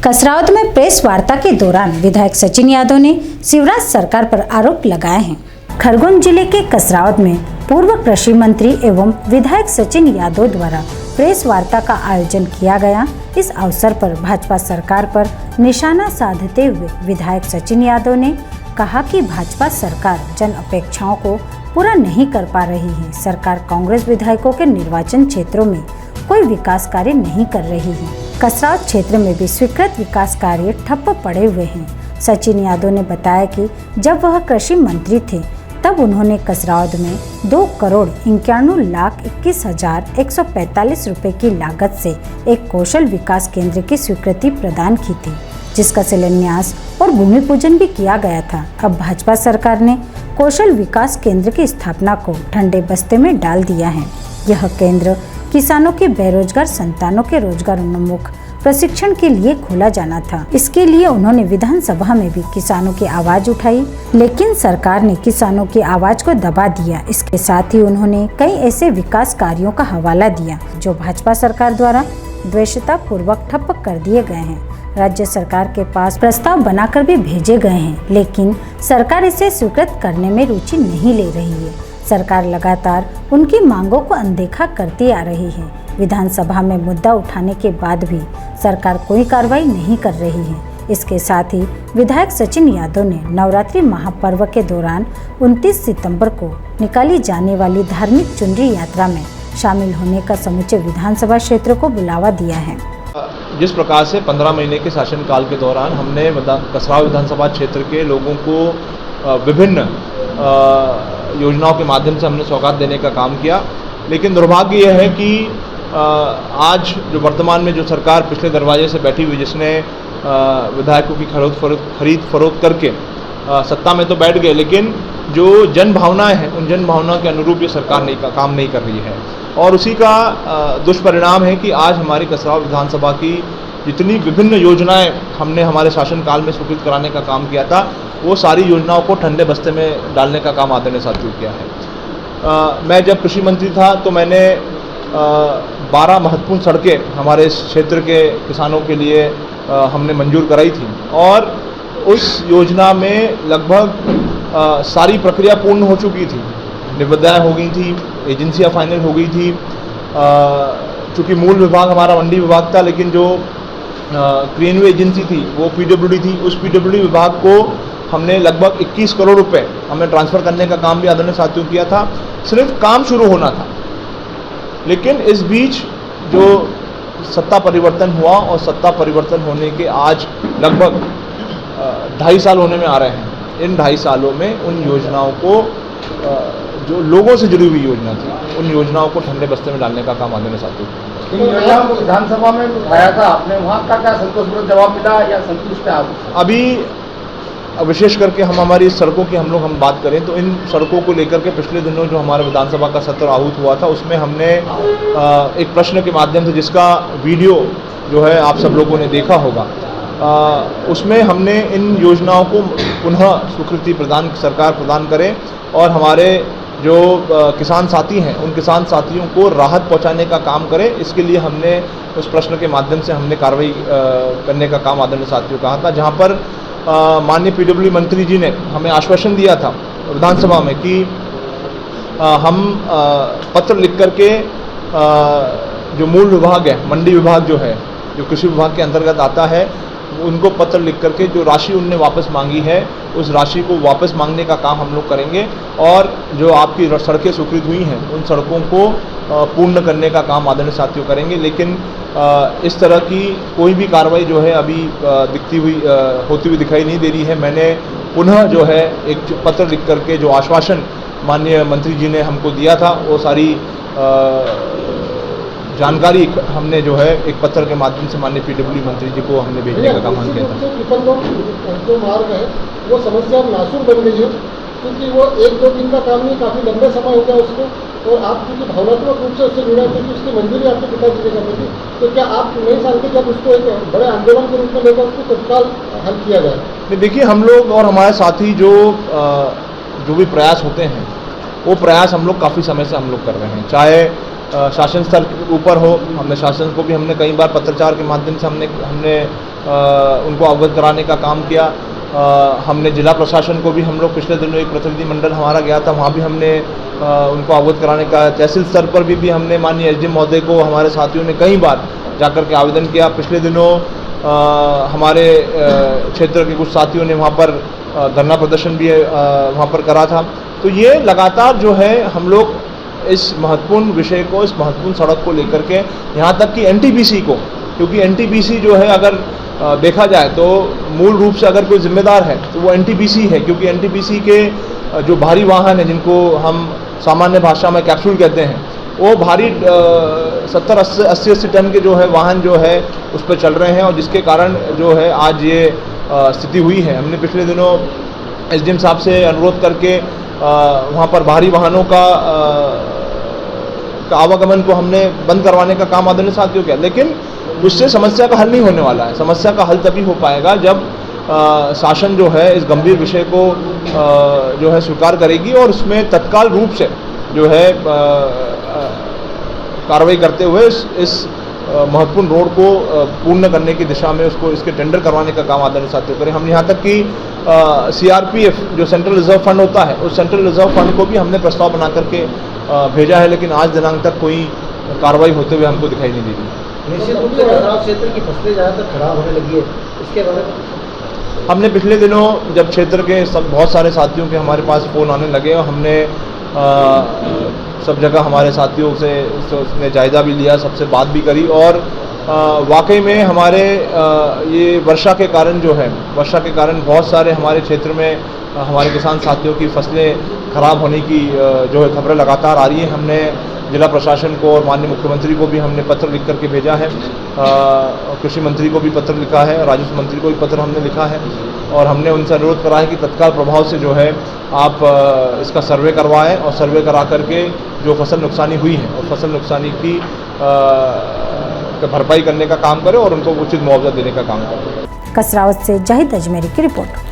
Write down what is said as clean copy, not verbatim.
कसरावद में प्रेस वार्ता के दौरान विधायक सचिन यादव ने शिवराज सरकार पर आरोप लगाए हैं। खरगोन जिले के कसरावद में पूर्व कृषि मंत्री एवं विधायक सचिन यादव द्वारा प्रेस वार्ता का आयोजन किया गया। इस अवसर पर भाजपा सरकार पर निशाना साधते हुए विधायक सचिन यादव ने कहा कि भाजपा सरकार जन अपेक्षाओं को पूरा नहीं कर पा रही है। सरकार कांग्रेस विधायकों के निर्वाचन क्षेत्रों में कोई विकास कार्य नहीं कर रही है। कसरावद क्षेत्र में भी स्वीकृत विकास कार्य ठप्प पड़े हुए हैं। सचिन यादव ने बताया कि जब वह कृषि मंत्री थे तब उन्होंने कसरावद में 2,91,21,145 रुपए की लागत से एक कौशल विकास केंद्र की स्वीकृति प्रदान की थी, जिसका शिलान्यास और भूमि पूजन भी किया गया था। अब भाजपा सरकार ने कौशल विकास केंद्र की स्थापना को ठंडे बस्ते में डाल दिया है। यह केंद्र किसानों के बेरोजगार संतानों के रोजगार उन्मुख प्रशिक्षण के लिए खोला जाना था। इसके लिए उन्होंने विधानसभा में भी किसानों की आवाज उठाई, लेकिन सरकार ने किसानों की आवाज को दबा दिया। इसके साथ ही उन्होंने कई ऐसे विकास कार्यों का हवाला दिया जो भाजपा सरकार द्वारा द्वेषता पूर्वक ठप्प कर दिए गए हैं। राज्य सरकार के पास प्रस्ताव बनाकर भी भेजे गए हैं, लेकिन सरकार इसे स्वीकृत करने में रुचि नहीं ले रही है। सरकार लगातार उनकी मांगों को अनदेखा करती आ रही है। विधानसभा में मुद्दा उठाने के बाद भी सरकार कोई कार्रवाई नहीं कर रही है। इसके साथ ही विधायक सचिन यादव ने नवरात्रि महापर्व के दौरान 29 सितंबर को निकाली जाने वाली धार्मिक चुनरी यात्रा में शामिल होने का समूचे विधानसभा क्षेत्र को बुलावा दिया है। जिस प्रकार से 15 महीने के शासनकाल के दौरान हमने कसरावद विधानसभा क्षेत्र के लोगों को विभिन्न योजनाओं के माध्यम से हमने सौगात देने का काम किया, लेकिन दुर्भाग्य यह है कि आज जो वर्तमान में जो सरकार पिछले दरवाजे से बैठी हुई, जिसने विधायकों की खरीद फरोख्त करके सत्ता में तो बैठ गए, लेकिन जो जन भावनाएं हैं उन जन भावनाओं के अनुरूप ये सरकार काम नहीं कर रही है। और उसी का दुष्परिणाम है कि आज हमारी कसरावद विधानसभा की जितनी विभिन्न योजनाएं हमने हमारे शासनकाल में स्वीकृत कराने का काम किया था, वो सारी योजनाओं को ठंडे बस्ते में डालने का काम आदरणीय साथियों किया है। मैं जब कृषि मंत्री था तो मैंने 12 महत्वपूर्ण सड़कें हमारे इस क्षेत्र के किसानों के लिए हमने मंजूर कराई थी, और उस योजना में लगभग सारी प्रक्रिया पूर्ण हो चुकी थी। निविदाएँ हो गई थी, एजेंसियाँ फाइनल हो गई थी। चूँकि मूल विभाग हमारा मंडी विभाग था, लेकिन जो क्रियान्वयन एजेंसी थी वो पीडब्ल्यूडी थी। उस पीडब्ल्यूडी विभाग को हमने लगभग 21 करोड़ रुपए हमें ट्रांसफ़र करने का काम भी आदरणीय साथियों किया था। सिर्फ काम शुरू होना था, लेकिन इस बीच जो सत्ता परिवर्तन हुआ और सत्ता परिवर्तन होने के आज लगभग 2.5 साल होने में आ रहे हैं। इन 2.5 सालों में उन योजनाओं को जो लोगों से जुड़ी हुई योजना थी, उन योजनाओं को ठंडे बस्ते में डालने का काम आदरणीय साथियों को विधानसभा में उठाया था आपने, वहाँ का क्या संतोषजनक जवाब मिला या संतुष्ट है आप? अभी विशेष करके हमारी सड़कों की हम बात करें तो इन सड़कों को लेकर के पिछले दिनों जो हमारे विधानसभा का सत्र आहूत हुआ था, उसमें हमने एक प्रश्न के माध्यम से, जिसका वीडियो जो है आप सब लोगों ने देखा होगा, उसमें हमने इन योजनाओं को पुनः स्वीकृति सरकार प्रदान करे और हमारे जो किसान साथी हैं उन किसान साथियों को राहत पहुंचाने का काम करें। इसके लिए हमने उस प्रश्न के माध्यम से हमने कार्रवाई करने का काम आदरणीय साथियों कहा था, जहां पर माननीय पीडब्ल्यू मंत्री जी ने हमें आश्वासन दिया था विधानसभा में कि हम पत्र लिख करके जो मूल विभाग है, मंडी विभाग जो है, जो कृषि विभाग के अंतर्गत आता है, उनको पत्र लिख करके जो राशि उनने वापस मांगी है उस राशि को वापस मांगने का काम हम लोग करेंगे, और जो आपकी सड़कें स्वीकृत हुई हैं उन सड़कों को पूर्ण करने का काम आदरणीय साथियों करेंगे। लेकिन इस तरह की कोई भी कार्रवाई जो है अभी होती हुई दिखाई नहीं दे रही है। मैंने पुनः जो है एक पत्र लिख करके जो आश्वासन माननीय मंत्री जी ने हमको दिया था, वो सारी जानकारी हमने जो है एक पत्र के माध्यम से माननीय पीडब्ल्यू मंत्री जी को हमने भेजने का काम किया था। जो मार्ग है वो समस्या नासूर बन गई है, क्योंकि वो 1-2 दिन का काम नहीं, काफ़ी लंबे समय हो गया उसको, और आप क्योंकि भावनात्मक रूप से उससे जुड़ा थे कि उसकी मंजूरी आपके पिताजी ने करनी थी, तो क्या आप नए साल के जब उसको एक बड़े आंदोलन के रूप में लेकर उसको तत्काल हल किया जाए? नहीं, देखिए, हम लोग और हमारे साथी जो भी प्रयास होते हैं वो प्रयास हम लोग काफ़ी समय से हम लोग कर रहे हैं। चाहे शासन स्तर के ऊपर हो, हमने शासन को भी हमने कई बार पत्रचार के माध्यम से हमने उनको अवगत कराने का काम किया। हमने जिला प्रशासन को भी, हम लोग पिछले दिनों एक प्रतिनिधिमंडल हमारा गया था, वहाँ भी हमने उनको अवगत कराने का, तहसील स्तर पर भी हमने माननीय एसडीएम महोदय को हमारे साथियों ने कई बार जाकर के आवेदन किया। पिछले दिनों हमारे क्षेत्र के कुछ साथियों ने वहाँ पर धरना प्रदर्शन भी वहाँ पर करा था। तो ये लगातार जो है हम लोग इस महत्वपूर्ण विषय को, इस महत्वपूर्ण सड़क को लेकर के, यहाँ तक कि एनटीपीसी को, क्योंकि एनटीपीसी जो है अगर देखा जाए तो मूल रूप से अगर कोई जिम्मेदार है तो वो एनटीपीसी है, क्योंकि एनटीपीसी के जो भारी वाहन है, जिनको हम सामान्य भाषा में कैप्सूल कहते हैं, वो भारी 70-80 टन के जो है वाहन जो है उस पर चल रहे हैं, और जिसके कारण जो है आज ये स्थिति हुई है। हमने पिछले दिनों एसडीएम साहब से अनुरोध करके वहाँ पर भारी वाहनों का आवागमन को हमने बंद करवाने का काम आदरणीय साथियों किया, लेकिन उससे समस्या का हल नहीं होने वाला है। समस्या का हल तभी हो पाएगा जब शासन जो है इस गंभीर विषय को जो है स्वीकार करेगी और उसमें तत्काल रूप से जो है कार्रवाई करते हुए इस महत्वपूर्ण रोड को पूर्ण करने की दिशा में उसको, इसके टेंडर करवाने का काम आदरणीय साथियों करें। हम यहाँ तक कि सीआरपीएफ जो सेंट्रल रिजर्व फंड होता है, उस सेंट्रल रिजर्व फंड को भी हमने प्रस्ताव बना करके भेजा है, लेकिन आज दिनांक तक कोई कार्रवाई होते हुए हमको दिखाई नहीं दी रही। निश्चित रूप से खराब क्षेत्र की फसलें ज़्यादातर खराब होने लगी है, इसके बारे में हमने पिछले दिनों जब क्षेत्र के बहुत सारे साथियों के हमारे पास फ़ोन आने लगे और हमने सब जगह हमारे साथियों से उसने जायज़ा भी लिया, सबसे बात भी करी, और वाकई में हमारे ये वर्षा के कारण जो है, वर्षा के कारण बहुत सारे हमारे क्षेत्र में हमारे किसान साथियों की फसलें खराब होने की जो है खबरें लगातार आ रही हैं। हमने जिला प्रशासन को और माननीय मुख्यमंत्री को भी हमने पत्र लिख करके भेजा है, कृषि मंत्री को भी पत्र लिखा है, राजस्व मंत्री को भी पत्र हमने लिखा है, और हमने उनसे अनुरोध करा है कि तत्काल प्रभाव से जो है आप इसका सर्वे करवाएं और सर्वे करा करके जो फसल नुकसानी हुई है और फसल नुकसानी की भरपाई करने का काम करें और उनको उचित मुआवजा देने का काम करें। कसरावत से जाहिद अजमेरी की रिपोर्ट।